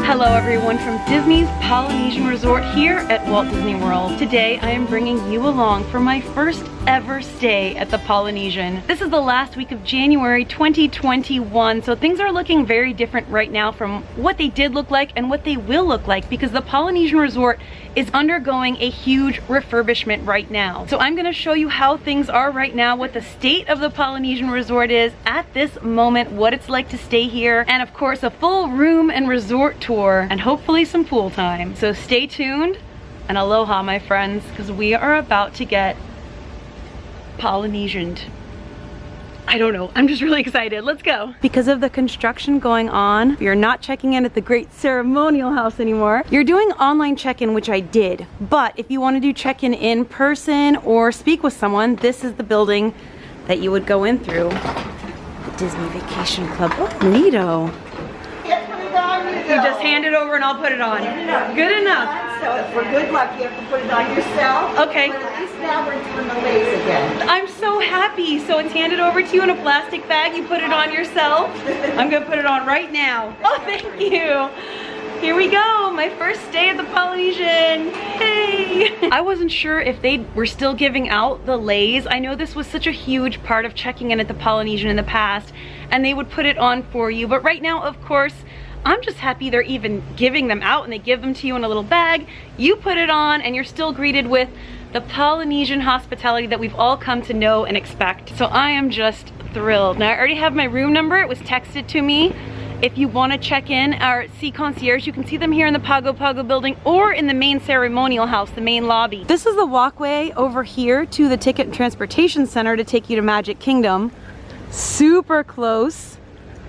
Hello everyone from Disney's Polynesian Resort here at Walt Disney World. Today I am bringing you along for my first ever stay at the Polynesian. This is the last week of January 2021, so things are looking very different right now from what they did look like and what they will look like because the Polynesian Resort is undergoing a huge refurbishment right now. So I'm gonna show you how things are right now, what the state of the Polynesian Resort is at this moment, what it's like to stay here, and of course a full room and resort tour and hopefully some pool time. So stay tuned and aloha my friends, because we are about to get Polynesianed. I don't know, I'm just really excited. Let's go. Because of the construction going on, you're not checking in at the Great Ceremonial House anymore. You're doing online check-in, which I did. But if you want to do check-in in person or speak with someone, this is the building that you would go in through. The Disney Vacation Club. Oh, neato. You just hand it over and I'll put it on. Good enough. So for good luck, you have to put it on yourself. Okay. But at least now we're doing the lays again. I'm so happy. So it's handed over to you in a plastic bag. You put it on yourself. I'm gonna put it on right now. Oh, thank you. Here we go. My first stay at the Polynesian. Hey. I wasn't sure if they were still giving out the lays. I know this was such a huge part of checking in at the Polynesian in the past, and they would put it on for you. But right now, of course, I'm just happy they're even giving them out and they give them to you in a little bag. You put it on and you're still greeted with the Polynesian hospitality that we've all come to know and expect. So I am just thrilled. Now I already have my room number. It was texted to me. If you want to check in or see concierge, you can see them here in the Pago Pago building or in the main ceremonial house, the main lobby. This is the walkway over here to the Ticket and Transportation Center to take you to Magic Kingdom. Super close.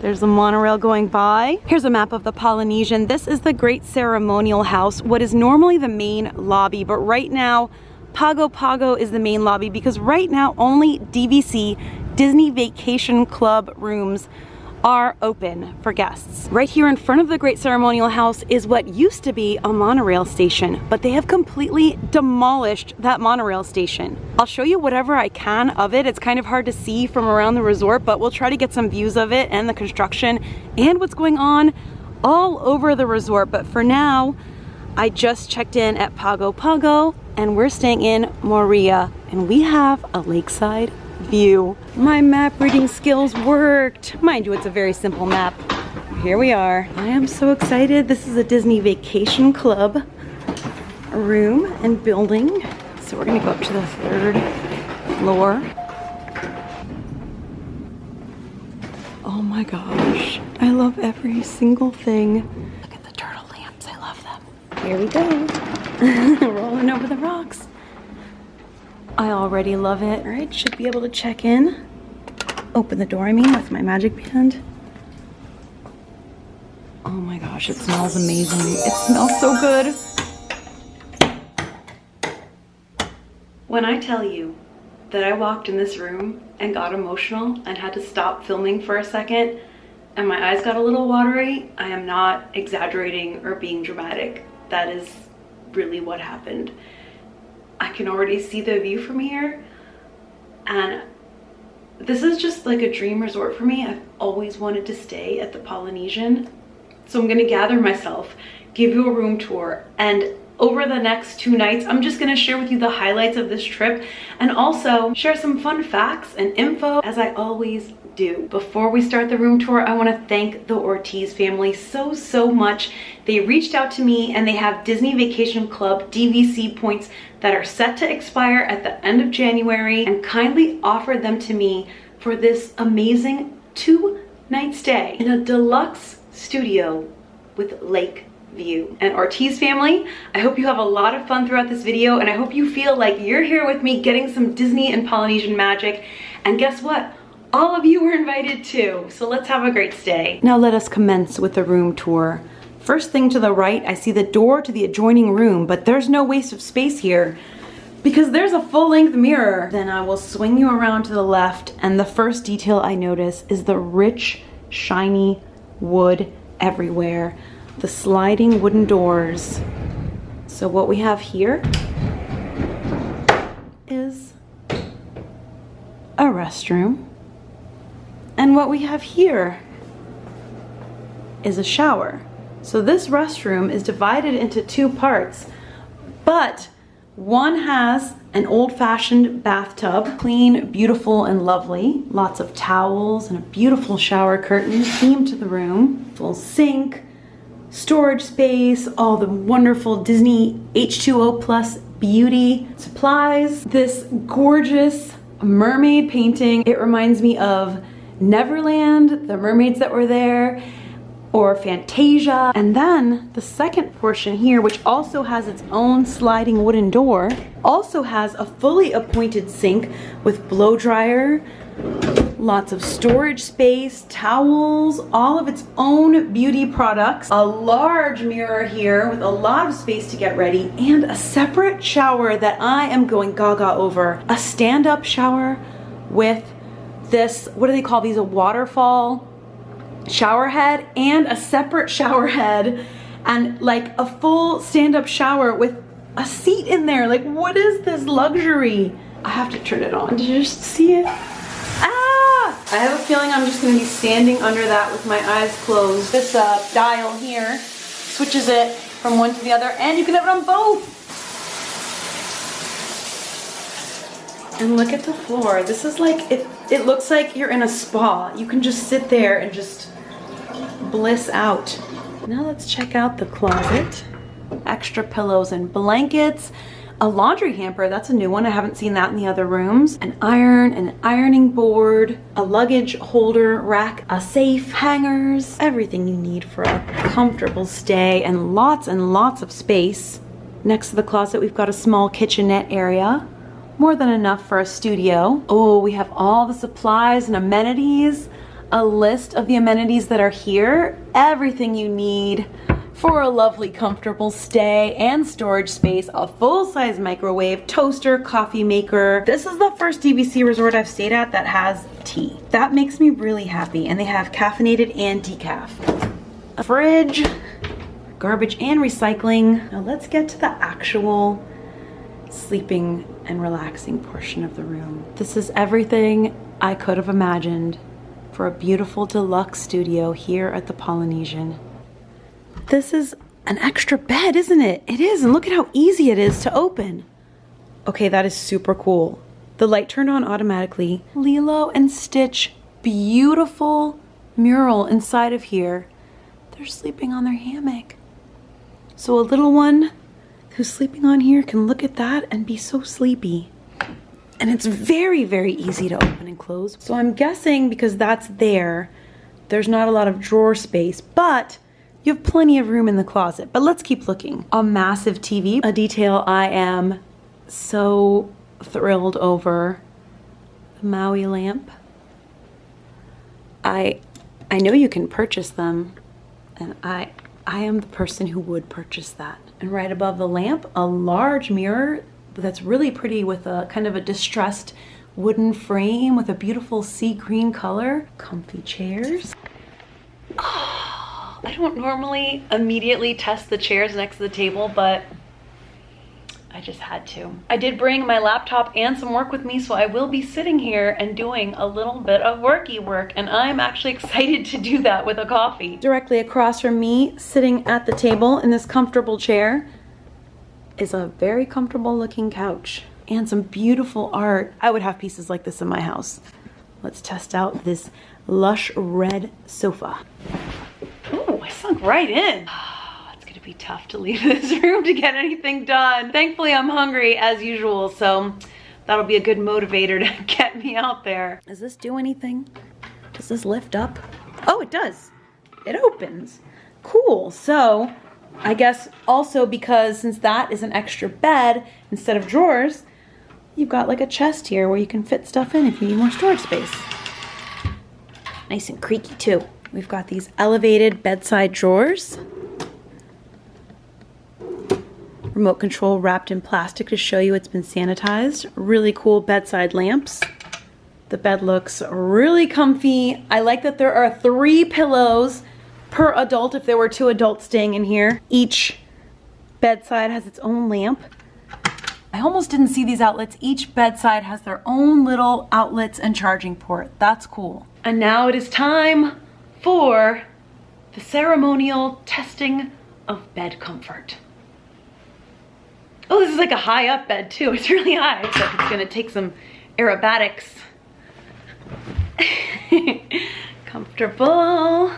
There's a monorail going by. Here's a map of the Polynesian. This is the Great Ceremonial House, what is normally the main lobby, but right now, Pago Pago is the main lobby because right now only DVC, Disney Vacation Club rooms are open for guests. Right here in front of the Great Ceremonial House is what used to be a monorail station, but they have completely demolished that monorail station. I'll show you whatever I can of it. It's kind of hard to see from around the resort, but we'll try to get some views of it and the construction and what's going on all over the resort. But for now, I just checked in at Pago Pago and we're staying in Moria and we have a lakeside view. My map reading skills worked. Mind you, it's a very simple map. Here we are. I am so excited. This is a Disney Vacation Club room and building. So we're gonna go up to the 3rd floor. Oh my gosh. I love every single thing. Look at the turtle lamps. I love them. Here we go. Rolling over the rocks. I already love it. All right, should be able to check in. Open the door, I mean, with my magic band. Oh my gosh, it smells amazing. It smells so good. When I tell you that I walked in this room and got emotional and had to stop filming for a second and my eyes got a little watery, I am not exaggerating or being dramatic. That is really what happened. I can already see the view from here and this is just like a dream resort for me. I've always wanted to stay at the Polynesian. So I'm gonna gather myself, give you a room tour, and over the next 2 nights, I'm just gonna share with you the highlights of this trip and also share some fun facts and info as I always do. Before we start the room tour, I wanna thank the Ortiz family so much. They reached out to me and they have Disney Vacation Club DVC points that are set to expire at the end of January and kindly offered them to me for this amazing 2-night stay in a deluxe studio with lake view. And Ortiz family, I hope you have a lot of fun throughout this video and I hope you feel like you're here with me getting some Disney and Polynesian magic. And guess what? All of you were invited too. So let's have a great stay. Now let us commence with the room tour. First thing to the right, I see the door to the adjoining room, but there's no waste of space here because there's a full-length mirror. Then I will swing you around to the left and the first detail I notice is the rich, shiny wood everywhere. The sliding wooden doors. So what we have here is a restroom. And what we have here is a shower. So this restroom is divided into two parts, but one has an old-fashioned bathtub, clean, beautiful, and lovely. Lots of towels and a beautiful shower curtain themed to the room. Full sink, storage space, all the wonderful Disney H2O Plus beauty supplies. This gorgeous mermaid painting. It reminds me of Neverland, the mermaids that were there, or Fantasia. And then the second portion here, which also has its own sliding wooden door, also has a fully appointed sink with blow dryer, lots of storage space, towels, all of its own beauty products, a large mirror here with a lot of space to get ready, and a separate shower that I am going gaga over. A stand-up shower with this, what do they call these, a waterfall shower head, and a separate shower head, and like a full stand-up shower with a seat in there. Like, what is this luxury? I have to turn it on. Did you just see it? Ah! I have a feeling I'm just gonna be standing under that with my eyes closed. This dial here switches it from one to the other, and you can have it on both. And look at the floor. This is like, it looks like you're in a spa. You can just sit there and just bliss out. Now let's check out the closet. Extra pillows and blankets. A laundry hamper, that's a new one. I haven't seen that in the other rooms. An iron, an ironing board, a luggage holder rack, a safe, hangers, everything you need for a comfortable stay, and lots of space. Next to the closet, we've got a small kitchenette area. More than enough for a studio. Oh, we have all the supplies and amenities. A list of the amenities that are here. Everything you need for a lovely, comfortable stay and storage space. A full-size microwave, toaster, coffee maker. This is the first DVC resort I've stayed at that has tea. That makes me really happy. And they have caffeinated and decaf. A fridge, garbage and recycling. Now let's get to the actual sleeping and relaxing portion of the room. This is everything I could have imagined for a beautiful deluxe studio here at the Polynesian. This is an extra bed, isn't it? It is, and look at how easy it is to open. Okay, that is super cool. The light turned on automatically. Lilo and Stitch, beautiful mural inside of here. They're sleeping on their hammock. So a little one who's sleeping on here can look at that and be so sleepy. And it's very, very easy to open and close. So I'm guessing because that's there, there's not a lot of drawer space, but you have plenty of room in the closet. But let's keep looking. A massive TV, a detail I am so thrilled over. The Maui lamp. I know you can purchase them, and I am the person who would purchase that. And right above the lamp, a large mirror that's really pretty with a kind of a distressed wooden frame with a beautiful sea green color. Comfy chairs. Oh, I don't normally immediately test the chairs next to the table, but I just had to. I did bring my laptop and some work with me, so I will be sitting here and doing a little bit of worky work, and I'm actually excited to do that with a coffee. Directly across from me, sitting at the table in this comfortable chair, is a very comfortable looking couch and some beautiful art. I would have pieces like this in my house. Let's test out this lush red sofa. Oh, I sunk right in. It's gonna be tough to leave this room to get anything done. Thankfully, I'm hungry as usual, so that'll be a good motivator to get me out there. Does this do anything? Does this lift up? Oh, it does. It opens. Cool, so I guess also because since that is an extra bed instead of drawers, you've got like a chest here where you can fit stuff in if you need more storage space. Nice and creaky too. We've got these elevated bedside drawers. Remote control wrapped in plastic to show you it's been sanitized. Really cool bedside lamps. The bed looks really comfy. I like that there are 3 pillows per adult if there were 2 adults staying in here. Each bedside has its own lamp. I almost didn't see these outlets. Each bedside has their own little outlets and charging port. That's cool. And now it is time for the ceremonial testing of bed comfort. Oh, this is like a high up bed too. It's really high. Looks like it's gonna take some aerobatics. Comfortable.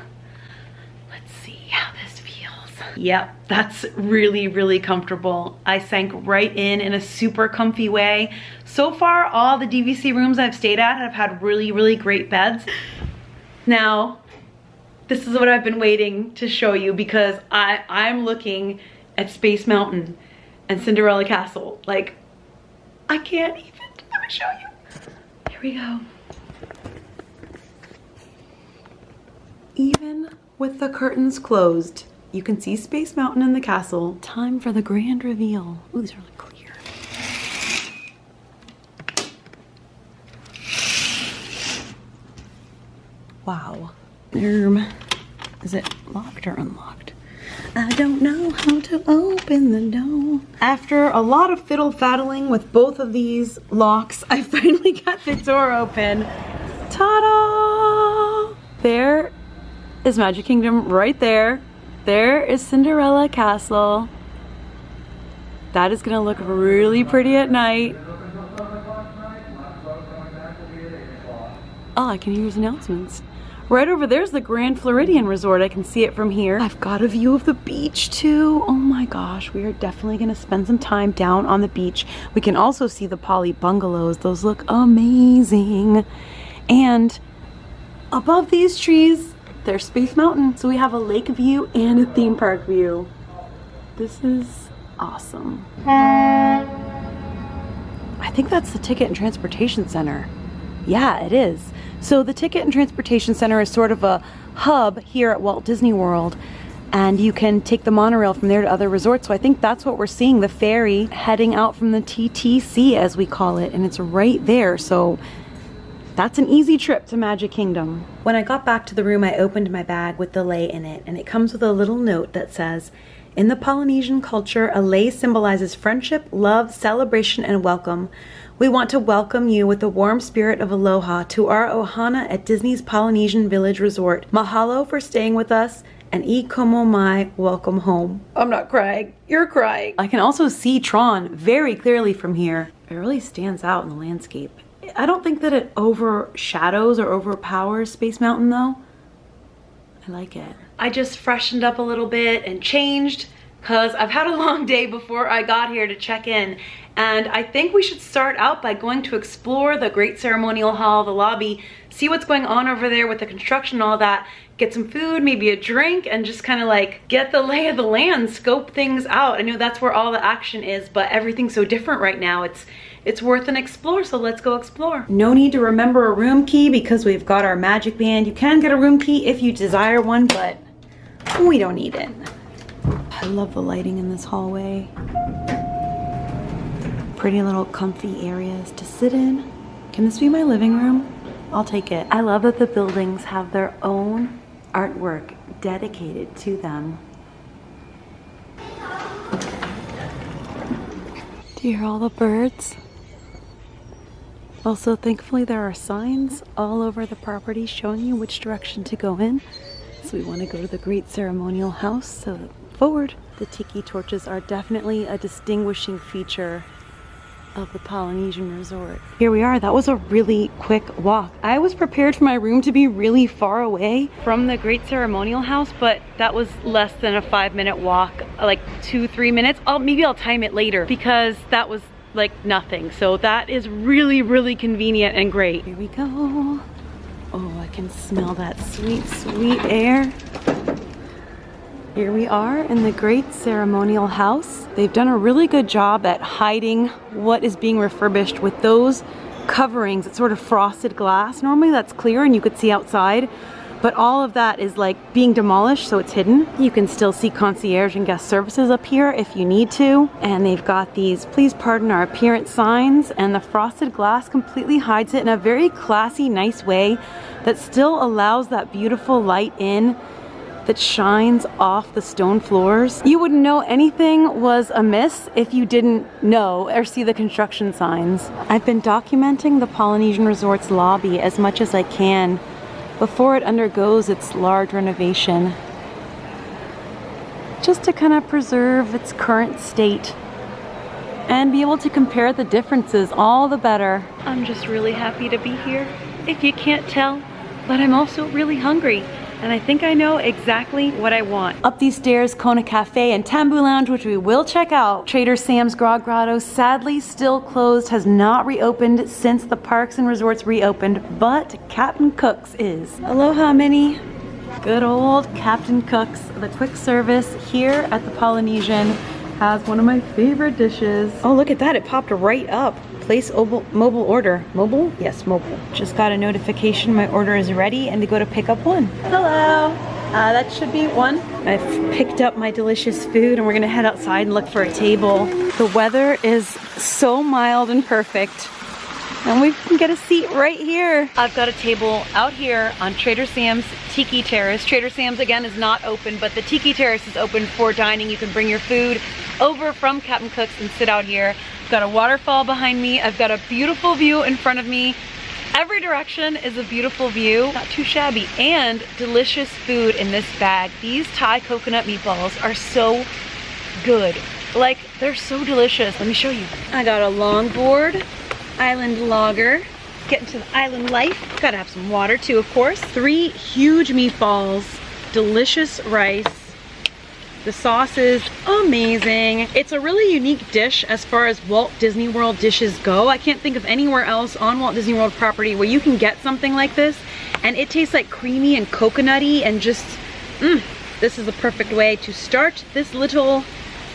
Let's see how this feels. Yep, that's really, really comfortable. I sank right in a super comfy way. So far, all the DVC rooms I've stayed at have had really, really great beds. Now, this is what I've been waiting to show you because I'm looking at Space Mountain and Cinderella Castle. Like, I can't even. Let me show you. Here we go. Even with the curtains closed, you can see Space Mountain and the castle. Time for the grand reveal. Ooh, these are really clear. Wow. Is it locked or unlocked? I don't know how to open the door. After a lot of fiddle-faddling with both of these locks, I finally got the door open. Ta-da! There is Magic Kingdom right there. There is Cinderella Castle. That is gonna look really pretty at night. Oh, I can hear his announcements. Right over there's the Grand Floridian Resort. I can see it from here. I've got a view of the beach too. Oh my gosh, we are definitely gonna spend some time down on the beach. We can also see the Poly bungalows. Those look amazing. And above these trees, there's Space Mountain. So we have a lake view and a theme park view. This is awesome. I think that's the Ticket and Transportation Center. Yeah, it is. So the Ticket and Transportation Center is sort of a hub here at Walt Disney World, and you can take the monorail from there to other resorts. So I think that's what we're seeing, the ferry heading out from the TTC, as we call it, and it's right there. So that's an easy trip to Magic Kingdom. When I got back to the room, I opened my bag with the lei in it, and it comes with a little note that says, "In the Polynesian culture, a lei symbolizes friendship, love, celebration, and welcome. We want to welcome you with the warm spirit of aloha to our ohana at Disney's Polynesian Village Resort. Mahalo for staying with us, and I komo mai, welcome home." I'm not crying, you're crying. I can also see Tron very clearly from here. It really stands out in the landscape. I don't think that it overshadows or overpowers Space Mountain though. I like it. I just freshened up a little bit and changed because I've had a long day before I got here to check in. And I think we should start out by going to explore the Great Ceremonial Hall, the lobby, see what's going on over there with the construction and all that, get some food, maybe a drink, and just kind of like get the lay of the land, scope things out. I know that's where all the action is, but everything's so different right now. It's worth an explore, so let's go explore. No need to remember a room key because we've got our magic band. You can get a room key if you desire one, but we don't need it. I love the lighting in this hallway. Pretty little comfy areas to sit in. Can this be my living room? I'll take it. I love that the buildings have their own artwork dedicated to them. Do you hear all the birds? Also, thankfully there are signs all over the property showing you which direction to go in. So we want to go to the Great Ceremonial House, so forward. The tiki torches are definitely a distinguishing feature of the Polynesian Resort. Here we are. That was a really quick walk. I was prepared for my room to be really far away from the Great Ceremonial House, but that was less than a 5-minute walk, like 2-3 minutes. Maybe I'll time it later because that was like nothing. So that is really, really convenient and great. Here we go. Oh, I can smell that sweet, sweet air. Here we are in the Great Ceremonial House. They've done a really good job at hiding what is being refurbished with those coverings. It's sort of frosted glass. Normally that's clear and you could see outside, but all of that is like being demolished, so it's hidden. You can still see concierge and guest services up here if you need to. And they've got these "Please pardon our appearance" signs, and the frosted glass completely hides it in a very classy, nice way that still allows that beautiful light in that shines off the stone floors. You wouldn't know anything was amiss if you didn't know or see the construction signs. I've been documenting the Polynesian Resort's lobby as much as I can before it undergoes its large renovation. just to kind of preserve its current state and be able to compare the differences, all the better. I'm just really happy to be here, if you can't tell, but I'm also really hungry. And I think I know exactly what I want. Up these stairs, Kona Cafe and Tambu Lounge, which we will check out. Trader Sam's Grog Grotto, sadly still closed, has not reopened since the Parks and Resorts reopened, but Captain Cook's is. Aloha, Minnie. Good old Captain Cook's, the quick service here at the Polynesian, has one of my favorite dishes. Oh, look at that, it popped right up. Place mobile order. Mobile? Yes, mobile. Just got a notification my order is ready and to go to pick up one. Hello. That should be one. I've picked up my delicious food and we're gonna head outside and look for a table. The weather is so mild and perfect. And we can get a seat right here. I've got a table out here on Trader Sam's Tiki Terrace. Trader Sam's again is not open, but the Tiki Terrace is open for dining. You can bring your food over from Captain Cook's and sit out here. I've got a waterfall behind me. I've got a beautiful view in front of me. Every direction is a beautiful view. Not too shabby. And delicious food in this bag. These Thai coconut meatballs are so good. Like, they're so delicious. Let me show you. I got a longboard, island lager. Get into the island life. Gotta have some water too, of course. 3 huge meatballs, delicious rice. The sauce is amazing. It's a really unique dish as far as Walt Disney World dishes go. I can't think of anywhere else on Walt Disney World property where you can get something like this and it tastes like creamy and coconutty and just, this is the perfect way to start this little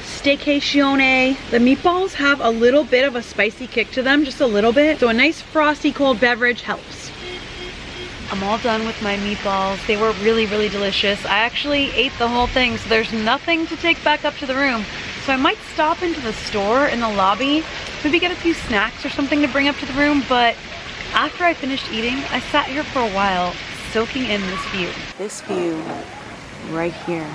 staycation. The meatballs have a little bit of a spicy kick to them, just a little bit. So a nice frosty cold beverage helps. I'm all done with my meatballs. They were really, really delicious. I actually ate the whole thing, so there's nothing to take back up to the room. So I might stop into the store in the lobby, maybe get a few snacks or something to bring up to the room, but after I finished eating, I sat here for a while, soaking in this view. This view right here.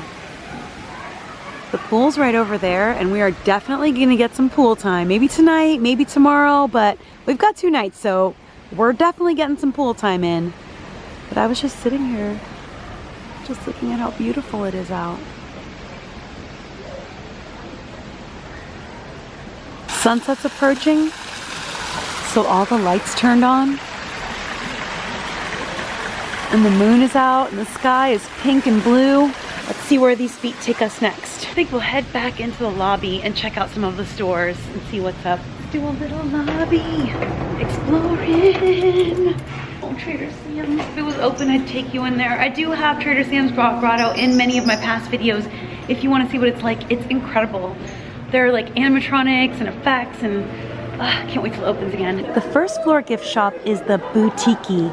The pool's right over there, and we are definitely gonna get some pool time. Maybe tonight, maybe tomorrow, but we've got 2 nights, so we're definitely getting some pool time in. But I was just sitting here, just looking at how beautiful it is out. Sunset's approaching, so all the lights turned on. And the moon is out, and the sky is pink and blue. Let's see where these feet take us next. I think we'll head back into the lobby and check out some of the stores and see what's up. Let's do a little lobby exploring. Oh, Trader Sam's. If it was open, I'd take you in there. I do have Trader Sam's Grotto in many of my past videos. If you want to see what it's like, it's incredible. There are like animatronics and effects and can't wait till it opens again. The first floor gift shop is the Boutique.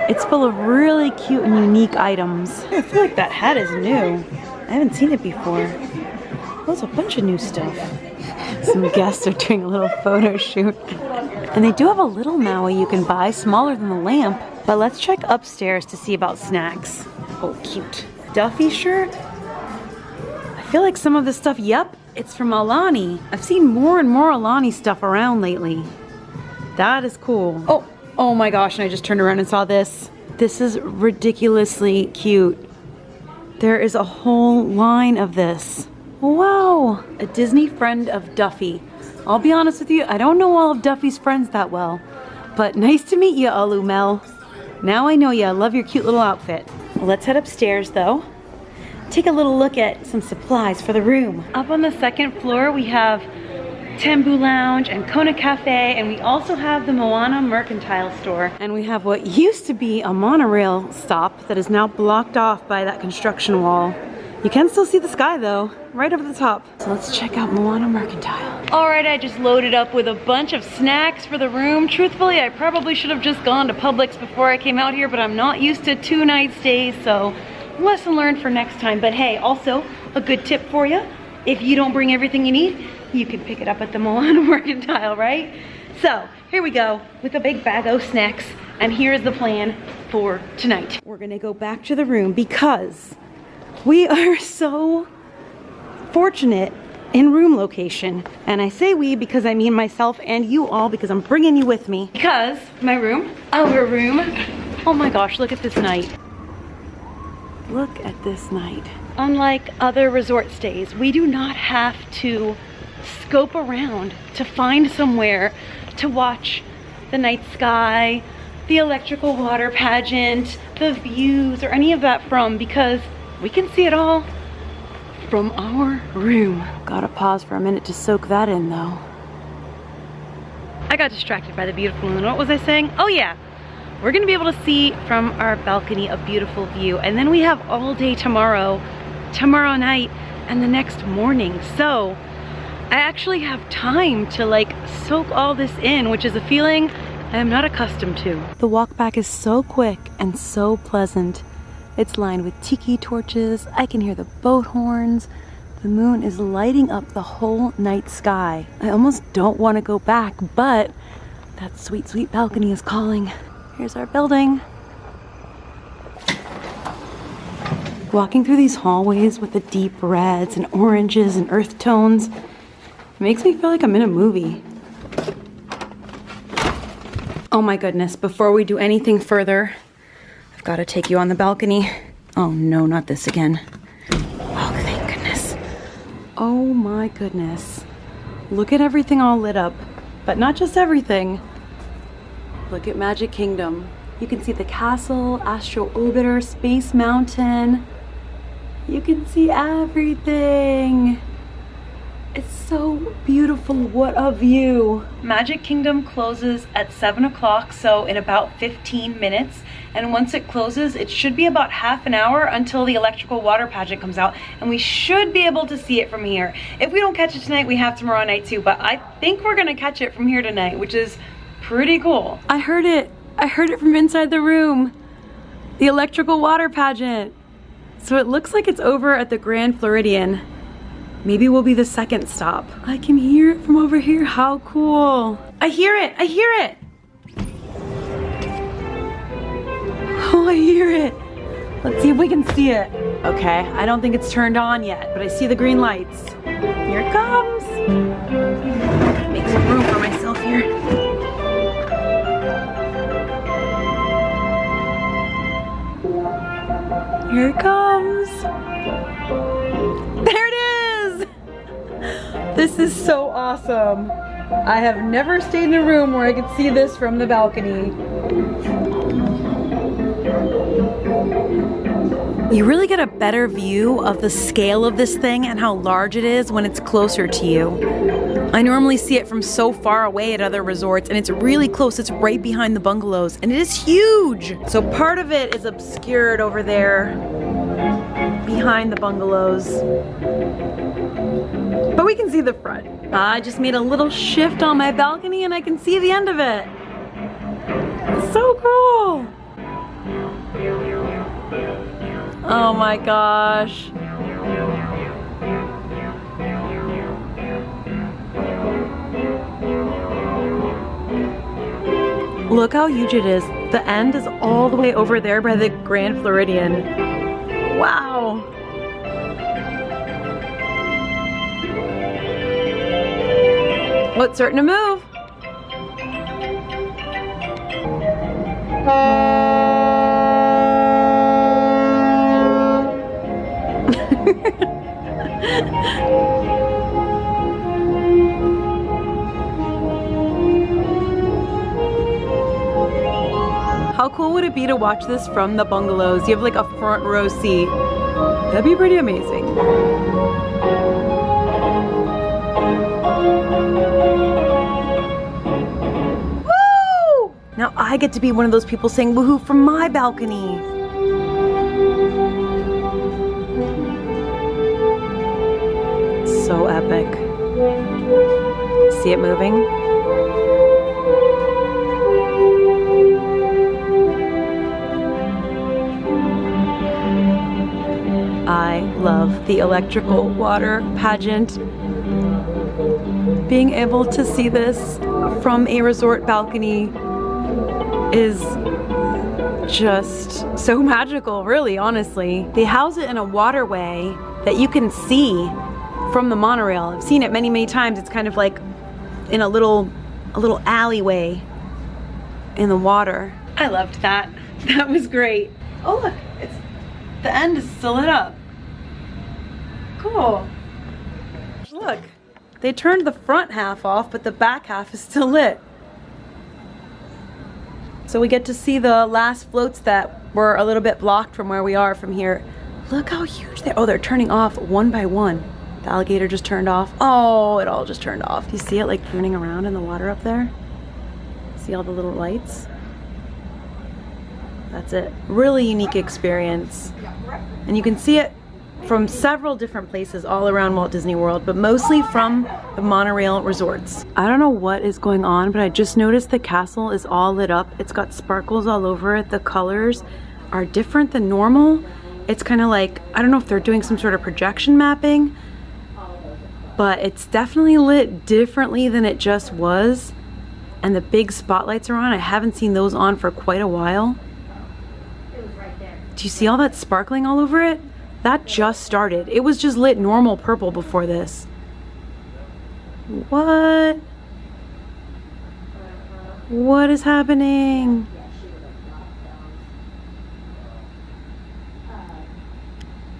It's full of really cute and unique items. I feel like that hat is new. I haven't seen it before. There's a bunch of new stuff. Some guests are doing a little photo shoot. And they do have a little Maui you can buy, smaller than the lamp. But let's check upstairs to see about snacks. Oh, cute. Duffy shirt? I feel like some of this stuff, yep, it's from Alani. I've seen more and more Alani stuff around lately. That is cool. Oh my gosh, and I just turned around and saw this. This is ridiculously cute. There is a whole line of this. Wow, a Disney friend of Duffy. I'll be honest with you, I don't know all of Duffy's friends that well, but nice to meet you, Alu Mel. Now I know you, I love your cute little outfit. Well, let's head upstairs though. Take a little look at some supplies for the room. Up on the second floor, we have Tambu Lounge and Kona Cafe, and we also have the Moana Mercantile Store. And we have what used to be a monorail stop that is now blocked off by that construction wall. You can still see the sky though, right over the top. So let's check out Moana Mercantile. All right, I just loaded up with a bunch of snacks for the room. Truthfully, I probably should have just gone to Publix before I came out here, but I'm not used to 2-night stays, so lesson learned for next time. But hey, also a good tip for you. If you don't bring everything you need, you can pick it up at the Moana Mercantile, right? So here we go with a big bag of snacks, and here's the plan for tonight. We're gonna go back to the room because we are so fortunate in room location. And I say we because I mean myself and you all, because I'm bringing you with me. Because my room, our room, oh my gosh, look at this night. Look at this night. Unlike other resort stays, we do not have to scope around to find somewhere to watch the night sky, the electrical water pageant, the views, or any of that from, because we can see it all from our room. Gotta pause for a minute to soak that in though. I got distracted by the beautiful moon. What was I saying? Oh yeah, we're gonna be able to see from our balcony a beautiful view, and then we have all day tomorrow night, and the next morning. So I actually have time to like soak all this in, which is a feeling I am not accustomed to. The walk back is so quick and so pleasant. It's lined with tiki torches. I can hear the boat horns. The moon is lighting up the whole night sky. I almost don't want to go back, but that sweet, sweet balcony is calling. Here's our building. Walking through these hallways with the deep reds and oranges and earth tones makes me feel like I'm in a movie. Oh my goodness, before we do anything further, I've got to take you on the balcony. Oh no, not this again. Oh, thank goodness. Oh my goodness. Look at everything all lit up, but not just everything. Look at Magic Kingdom. You can see the castle, Astro Orbiter, Space Mountain. You can see everything. It's so beautiful. What a view. Magic Kingdom closes at 7 o'clock, so in about 15 minutes. And once it closes, it should be about half an hour until the electrical water pageant comes out, and we should be able to see it from here. If we don't catch it tonight, we have tomorrow night too, but I think we're gonna catch it from here tonight, which is pretty cool. I heard it from inside the room. The electrical water pageant. So it looks like it's over at the Grand Floridian. Maybe we'll be the second stop. I can hear it from over here. How cool. I hear it. I hear it. Oh, I hear it. Let's see if we can see it. Okay, I don't think it's turned on yet, but I see the green lights. Here it comes. Make some room for myself here. Here it comes. There it is. This is so awesome. I have never stayed in a room where I could see this from the balcony. You really get a better view of the scale of this thing and how large it is when it's closer to you. I normally see it from so far away at other resorts, and it's really close. It's right behind the bungalows, and it is huge. So part of it is obscured over there behind the bungalows, but we can see the front. I just made a little shift on my balcony and I can see the end of it. It's so cool. Oh my gosh. Look how huge it is. The end is all the way over there by the Grand Floridian. Wow. Oh, it's starting to move. How cool would it be to watch this from the bungalows? You have like a front row seat. That'd be pretty amazing. Woo! Now I get to be one of those people saying woohoo from my balcony. So epic. See it moving? I love the electrical water pageant. Being able to see this from a resort balcony is just so magical, really, honestly. They house it in a waterway that you can see from the monorail. I've seen it many, many times. It's kind of like in a little alleyway in the water. I loved that. That was great. Oh look, The end is still lit up. Cool. Look, they turned the front half off, but the back half is still lit. So we get to see the last floats that were a little bit blocked from where we are from here. Look how huge they are. Oh, they're turning off one by one. The alligator just turned off. Oh, it all just turned off. Do you see it like turning around in the water up there? See all the little lights? That's it. Really unique experience. And you can see it from several different places all around Walt Disney World, but mostly from the monorail resorts. I don't know what is going on, but I just noticed the castle is all lit up. It's got sparkles all over it. The colors are different than normal. It's kind of like, I don't know if they're doing some sort of projection mapping, but it's definitely lit differently than it just was. And the big spotlights are on. I haven't seen those on for quite a while. Do you see all that sparkling all over it? That just started. It was just lit normal purple before this. What? What is happening?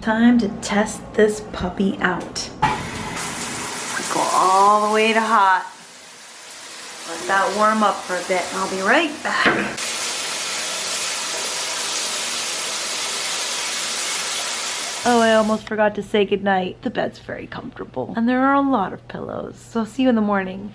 Time to test this puppy out. Let's go all the way to hot. Let that warm up for a bit and I'll be right back. Oh, I almost forgot to say goodnight. The bed's very comfortable and there are a lot of pillows, so I'll see you in the morning.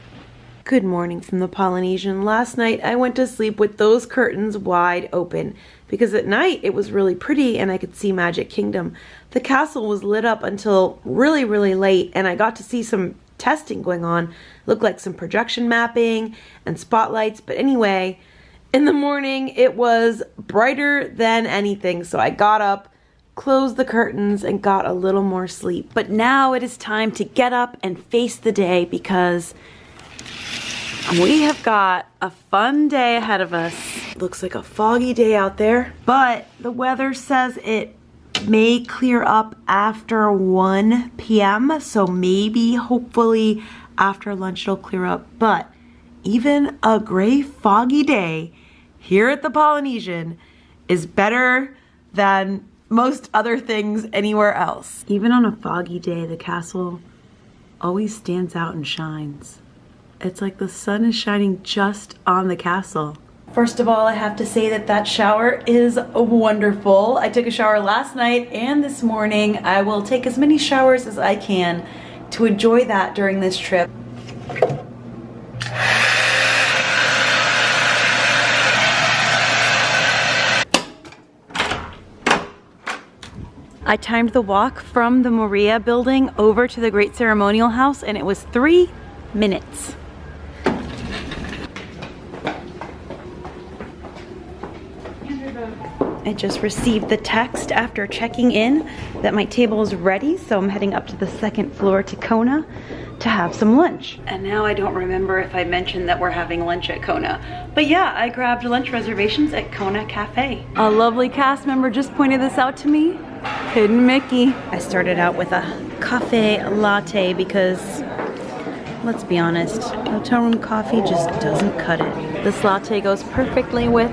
Good morning from the Polynesian. Last night I went to sleep with those curtains wide open because at night it was really pretty and I could see Magic Kingdom. The castle was lit up until really, really late and I got to see some testing going on. Looked like some projection mapping and spotlights, but anyway, in the morning it was brighter than anything, so I got up, closed the curtains, and got a little more sleep. But now it is time to get up and face the day because we have got a fun day ahead of us. Looks like a foggy day out there, but the weather says it may clear up after 1 p.m. So maybe, hopefully, after lunch it'll clear up. But even a gray, foggy day here at the Polynesian is better than most other things anywhere else. Even on a foggy day, the castle always stands out and shines. It's like the sun is shining just on the castle. First of all, I have to say that that shower is wonderful. I took a shower last night and this morning. I will take as many showers as I can to enjoy that during this trip. I timed the walk from the Moria building over to the Great Ceremonial House and it was 3 minutes. I just received the text after checking in that my table is ready, so I'm heading up to the 2nd floor to Kona to have some lunch. And now I don't remember if I mentioned that we're having lunch at Kona. But yeah, I grabbed lunch reservations at Kona Cafe. A lovely cast member just pointed this out to me. Hidden Mickey. I started out with a cafe latte because, let's be honest, hotel room coffee just doesn't cut it. This latte goes perfectly with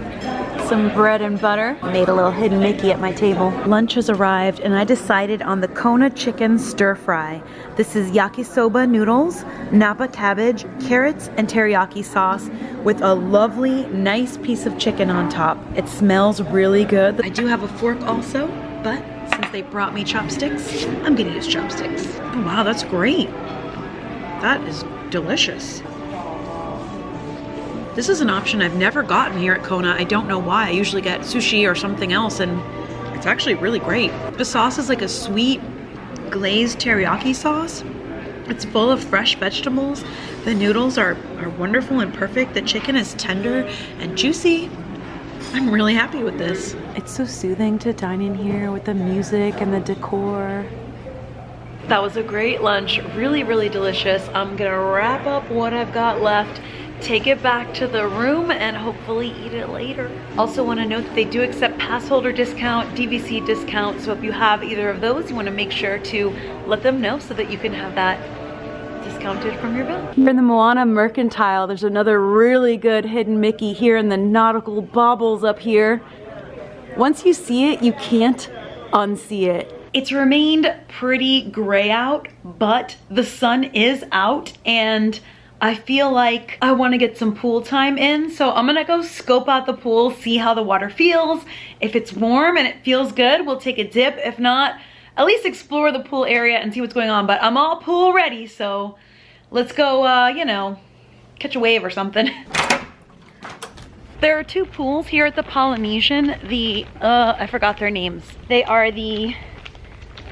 some bread and butter. Made a little Hidden Mickey at my table. Lunch has arrived and I decided on the Kona chicken stir fry. This is yakisoba noodles, napa cabbage, carrots, and teriyaki sauce with a lovely, nice piece of chicken on top. It smells really good. I do have a fork also, but since they brought me chopsticks, I'm gonna use chopsticks. Oh wow, that's great. That is delicious. This is an option I've never gotten here at Kona. I don't know why. I usually get sushi or something else and it's actually really great. The sauce is like a sweet glazed teriyaki sauce. It's full of fresh vegetables. The noodles are wonderful and perfect. The chicken is tender and juicy. I'm really happy with this. It's so soothing to dine in here with the music and the decor. That was a great lunch. Really, really delicious. I'm gonna wrap up what I've got left, take it back to the room, and hopefully eat it later. Also want to note that they do accept pass holder discount, DVC discount, so if you have either of those, you want to make sure to let them know so that you can have that discounted from your bill. Here in the Moana Mercantile, there's another really good Hidden Mickey here in the nautical baubles up here. Once you see it, you can't unsee it. It's remained pretty gray out, but the sun is out and I feel like I want to get some pool time in. So I'm gonna go scope out the pool, see how the water feels. If it's warm and it feels good, we'll take a dip. If not, at least explore the pool area and see what's going on. But I'm all pool ready, so let's go, you know, catch a wave or something. There are two pools here at the Polynesian. I forgot their names. They are the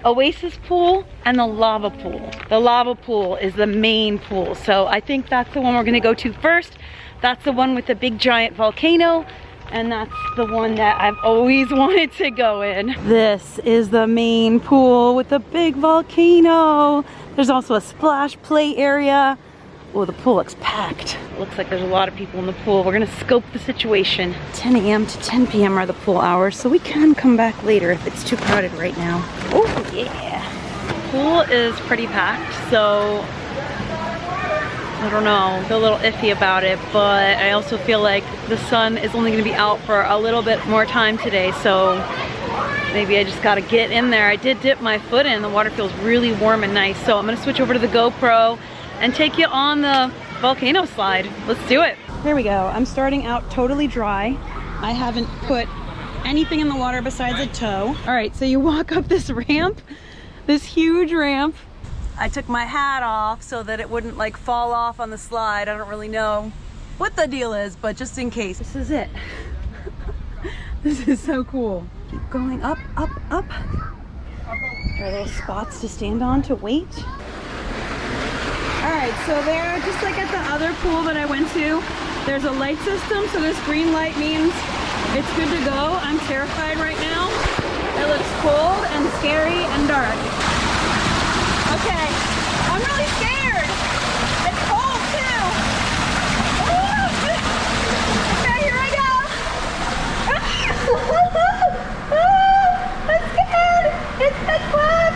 Oasis pool and the lava pool. The lava pool is the main pool, so I think that's the one we're gonna go to first. That's the one with the big giant volcano, and that's the one that I've always wanted to go in. This is the main pool with the big volcano. There's also a splash play area. Oh, the pool looks packed. Looks like there's a lot of people in the pool. We're gonna scope the situation. 10 a.m. to 10 p.m. are the pool hours, so we can come back later if it's too crowded right now. Oh yeah. Pool is pretty packed, so I don't know. I feel a little iffy about it, but I also feel like the sun is only gonna be out for a little bit more time today, so maybe I just gotta get in there. I did dip my foot in. The water feels really warm and nice, so I'm gonna switch over to the GoPro and take you on the volcano slide. Let's do it. There we go. I'm starting out totally dry. I haven't put anything in the water besides a toe. All right, so you walk up this ramp, this huge ramp. I took my hat off so that it wouldn't like fall off on the slide. I don't really know what the deal is, but just in case. This is it. This is so cool. Keep going up, up, up. There are little spots to stand on to wait. All right, so there, just like at the other pool that I went to, there's a light system, so this green light means it's good to go. I'm terrified right now. It looks cold and scary and dark. Okay, I'm really scared. It's cold too. Okay, here I go. I'm scared. It's pitch black.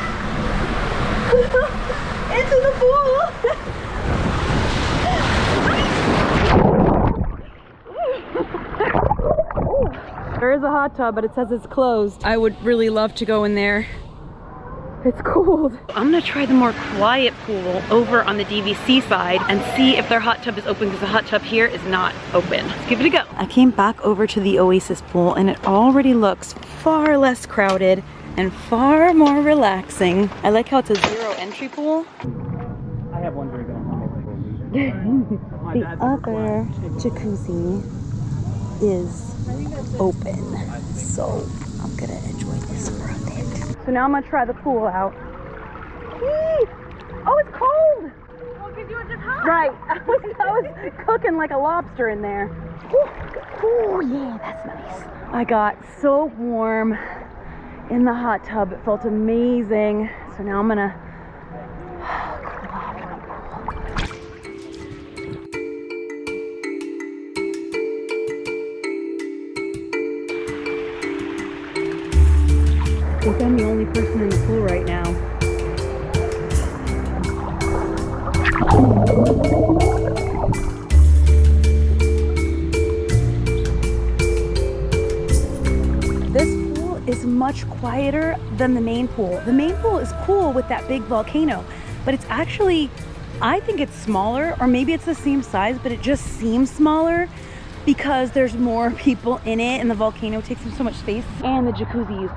Into the pool. There is a hot tub, but it says it's closed. I would really love to go in there. It's cold. I'm gonna try the more quiet pool over on the DVC side and see if their hot tub is open, because the hot tub here is not open. Let's give it a go. I came back over to the Oasis pool and it already looks far less crowded and far more relaxing. I like how it's a zero entry pool. I have one drink. The other jacuzzi is open, so I'm gonna enjoy this for a bit. So now I'm gonna try the pool out. Whee! Oh, it's cold! Well, because you were just hot. Right, I was cooking like a lobster in there. Oh yeah, that's nice. I got so warm in the hot tub, it felt amazing. So now I'm gonna cool off in the pool. I think I'm the only person in the pool right now. This pool is much quieter than the main pool. The main pool is cool with that big volcano, but it's actually, I think it's smaller, or maybe it's the same size, but it just seems smaller because there's more people in it and the volcano takes up so much space. And the jacuzzi is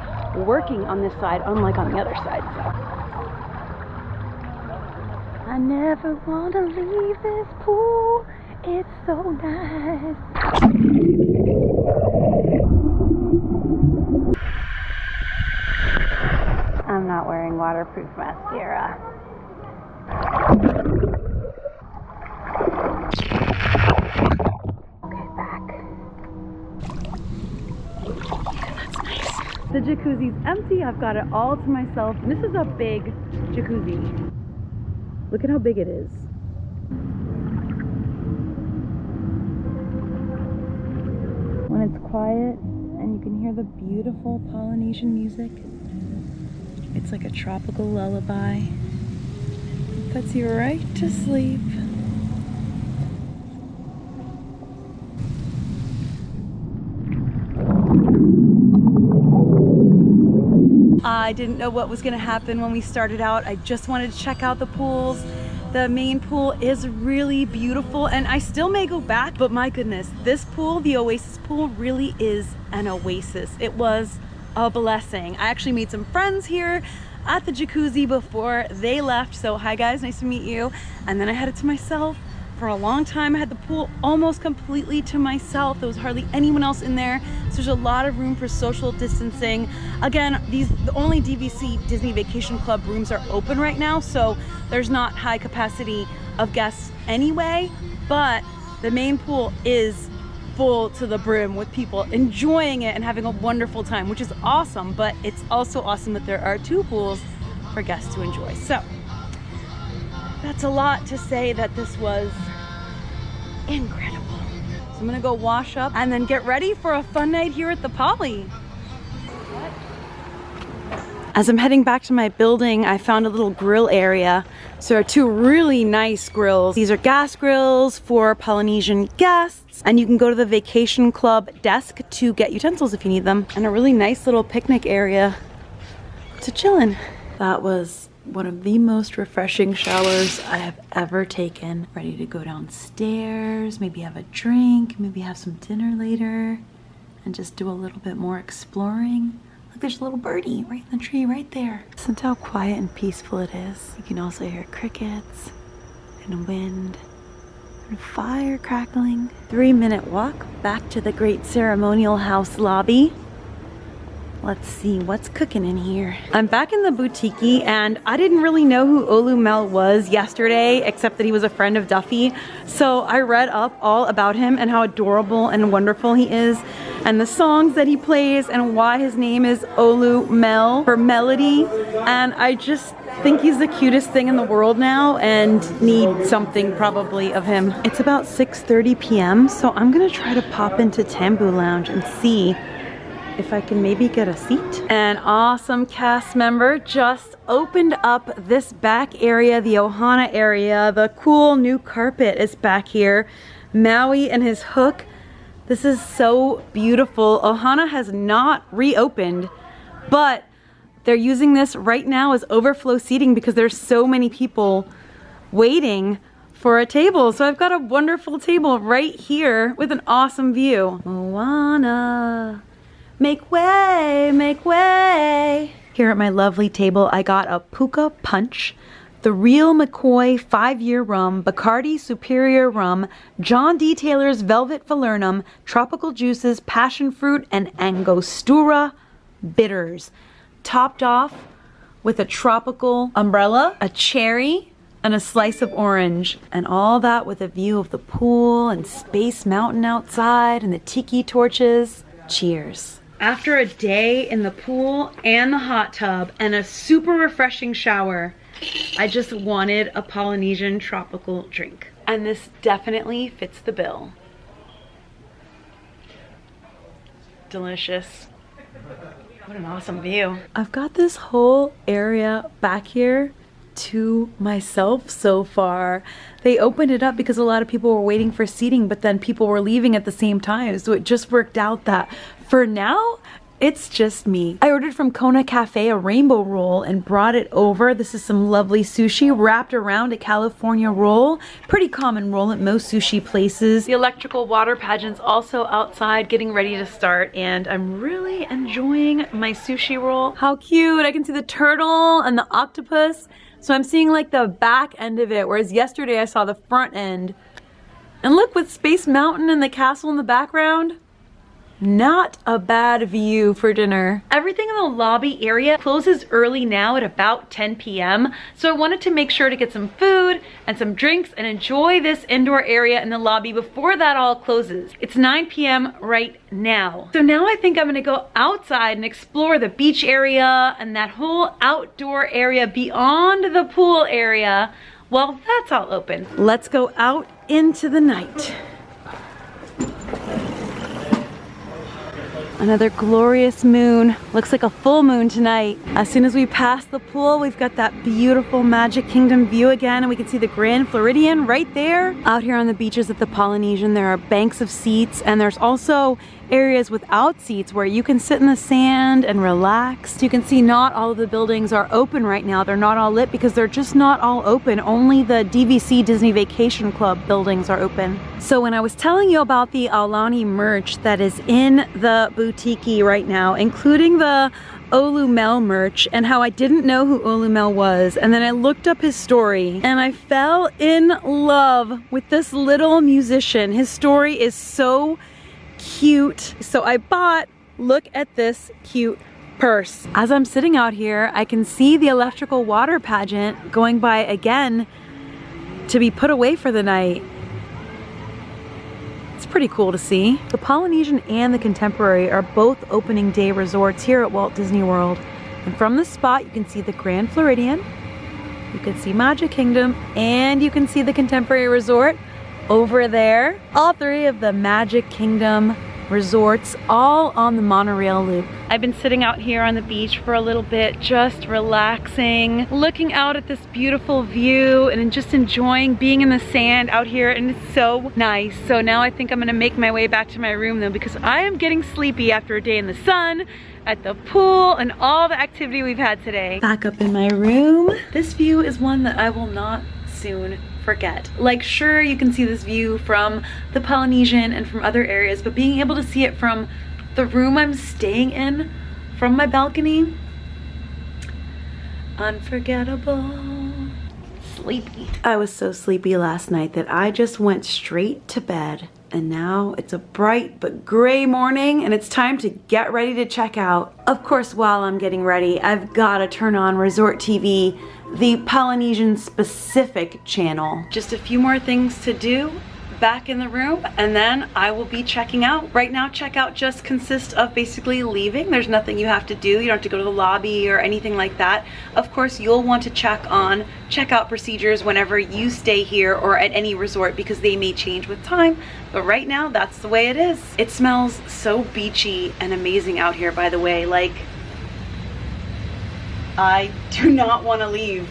working on this side, unlike on the other side. I never want to leave this pool. It's so nice. I'm not wearing waterproof mascara. Okay, back. That's nice. The jacuzzi's empty. I've got it all to myself. And this is a big jacuzzi. Look at how big it is. When it's quiet and you can hear the beautiful Polynesian music, it's like a tropical lullaby. It puts you right to sleep. I didn't know what was gonna happen when we started out. I just wanted to check out the pools. The main pool is really beautiful and I still may go back, but my goodness, this pool, the Oasis pool, really is an oasis. It was a blessing. I actually made some friends here at the jacuzzi before they left. So hi guys, nice to meet you. And then I had it to myself. For a long time, I had the pool almost completely to myself. There was hardly anyone else in there. So there's a lot of room for social distancing. Again, the only DVC, Disney Vacation Club rooms are open right now. So there's not high capacity of guests anyway, but the main pool is full to the brim with people enjoying it and having a wonderful time, which is awesome. But it's also awesome that there are 2 pools for guests to enjoy. So that's a lot to say that this was incredible. So I'm gonna go wash up and then get ready for a fun night here at the Poly. As I'm heading back to my building, I found a little grill area. So there are 2 really nice grills. These are gas grills for Polynesian guests, and you can go to the Vacation Club desk to get utensils if you need them. And a really nice little picnic area to chill in. That was one of the most refreshing showers I have ever taken. Ready to go downstairs, maybe have a drink, maybe have some dinner later, and just do a little bit more exploring. Look, there's a little birdie right in the tree right there. Listen to how quiet and peaceful it is. You can also hear crickets and wind and fire crackling. 3-minute walk back to the Great Ceremonial House lobby. Let's see what's cooking in here. I'm back in the boutique and I didn't really know who Olu Mel was yesterday, except that he was a friend of Duffy. So I read up all about him and how adorable and wonderful he is, and the songs that he plays and why his name is Olu Mel for melody. And I just think he's the cutest thing in the world now and need something probably of him. It's about 6:30 p.m. so I'm gonna try to pop into Tambu Lounge and see if I can maybe get a seat. An awesome cast member just opened up this back area, the Ohana area. The cool new carpet is back here. Maui and his hook. This is so beautiful. Ohana has not reopened, but they're using this right now as overflow seating because there's so many people waiting for a table. So I've got a wonderful table right here with an awesome view. Moana. Make way, make way. Here at my lovely table, I got a Puka Punch, the Real McCoy 5-year rum, Bacardi Superior rum, John D. Taylor's Velvet Falernum, tropical juices, passion fruit, and Angostura bitters. Topped off with a tropical umbrella, a cherry, and a slice of orange. And all that with a view of the pool and Space Mountain outside and the tiki torches. Cheers. After a day in the pool and the hot tub and a super refreshing shower, I just wanted a Polynesian tropical drink. And this definitely fits the bill. Delicious. What an awesome view. I've got this whole area back here to myself so far. They opened it up because a lot of people were waiting for seating, but then people were leaving at the same time. So it just worked out that for now, it's just me. I ordered from Kona Cafe a rainbow roll and brought it over. This is some lovely sushi wrapped around a California roll. Pretty common roll at most sushi places. The electrical water pageant's also outside getting ready to start, and I'm really enjoying my sushi roll. How cute. I can see the turtle and the octopus. So I'm seeing like the back end of it, whereas yesterday I saw the front end. And look, with Space Mountain and the castle in the background. Not a bad view for dinner. Everything in the lobby area closes early now at about 10 p.m. So I wanted to make sure to get some food and some drinks and enjoy this indoor area in the lobby before that all closes. It's 9 p.m. right now. So now I think I'm gonna go outside and explore the beach area and that whole outdoor area beyond the pool area while that's all open. Let's go out into the night. Another glorious moon. Looks like a full moon tonight. As soon as we pass the pool, we've got that beautiful Magic Kingdom view again, and we can see the Grand Floridian right there. Out here on the beaches at the Polynesian, there are banks of seats, and there's also areas without seats where you can sit in the sand and relax. You can see not all of the buildings are open right now. They're not all lit because they're just not all open. Only the DVC Disney Vacation Club buildings are open. So when I was telling you about the Aulani merch that is in the boutique right now, including the Olumel merch, and how I didn't know who Olumel was, and then I looked up his story and I fell in love with this little musician. His story is so cute. So I bought, look at this cute purse. As I'm sitting out here, I can see the electrical water pageant going by again to be put away for the night. It's pretty cool to see. The Polynesian and the Contemporary are both opening day resorts here at Walt Disney World. And from this spot, you can see the Grand Floridian, you can see Magic Kingdom, and you can see the Contemporary Resort over there. All three of the Magic Kingdom resorts, all on the monorail loop. I've been sitting out here on the beach for a little bit, just relaxing, looking out at this beautiful view and just enjoying being in the sand out here, and it's so nice. So now I think I'm gonna make my way back to my room though, because I am getting sleepy after a day in the sun, at the pool, and all the activity we've had today. Back up in my room. This view is one that I will not soon forget. Like, sure, you can see this view from the Polynesian and from other areas, but being able to see it from the room I'm staying in, from my balcony, unforgettable. Sleepy. I was so sleepy last night that I just went straight to bed, and now it's a bright but gray morning and it's time to get ready to check out. Of course, while I'm getting ready, I've got to turn on Resort TV, the Polynesian specific channel. Just a few more things to do back in the room, and then I will be checking out. Right now, checkout just consists of basically leaving. There's nothing you have to do. You don't have to go to the lobby or anything like that. Of course, you'll want to check on checkout procedures whenever you stay here or at any resort, because they may change with time. But right now, that's the way it is. It smells so beachy and amazing out here, by the way. Like, I do not want to leave.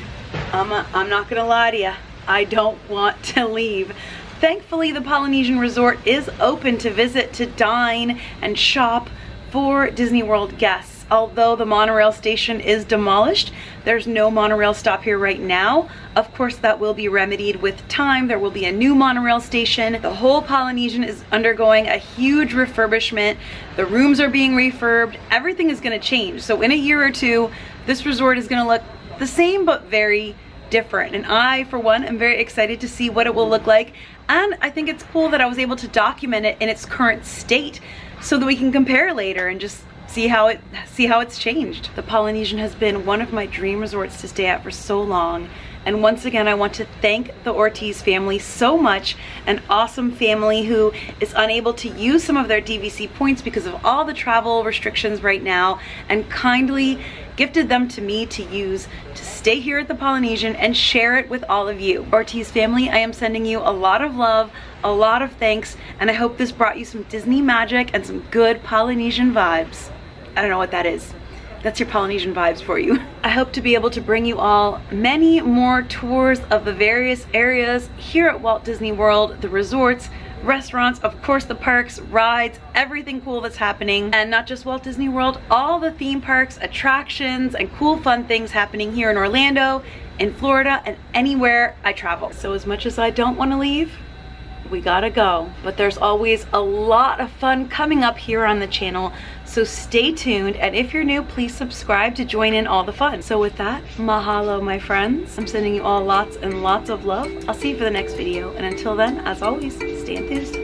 I'm not gonna lie to you. I don't want to leave. Thankfully, the Polynesian Resort is open to visit, to dine, and shop for Disney World guests. Although the monorail station is demolished, there's no monorail stop here right now. Of course, that will be remedied with time. There will be a new monorail station. The whole Polynesian is undergoing a huge refurbishment. The rooms are being refurbed. Everything is gonna change. So in a year or two, this resort is gonna look the same but very different. And I, for one, am very excited to see what it will look like. And I think it's cool that I was able to document it in its current state so that we can compare later and just see how it's changed. The Polynesian has been one of my dream resorts to stay at for so long. And once again, I want to thank the Ortiz family so much, an awesome family who is unable to use some of their DVC points because of all the travel restrictions right now, and kindly gifted them to me to use to stay here at the Polynesian and share it with all of you. Ortiz family, I am sending you a lot of love, a lot of thanks, and I hope this brought you some Disney magic and some good Polynesian vibes. I don't know what that is. That's your Polynesian vibes for you. I hope to be able to bring you all many more tours of the various areas here at Walt Disney World, the resorts, restaurants, of course the parks, rides, everything cool that's happening. And not just Walt Disney World, all the theme parks, attractions, and cool fun things happening here in Orlando, in Florida, and anywhere I travel. So as much as I don't want to leave, we gotta go. But there's always a lot of fun coming up here on the channel, so stay tuned, and if you're new, please subscribe to join in all the fun. So with that, mahalo my friends. I'm sending you all lots and lots of love. I'll see you for the next video, and until then, as always, stay enthused.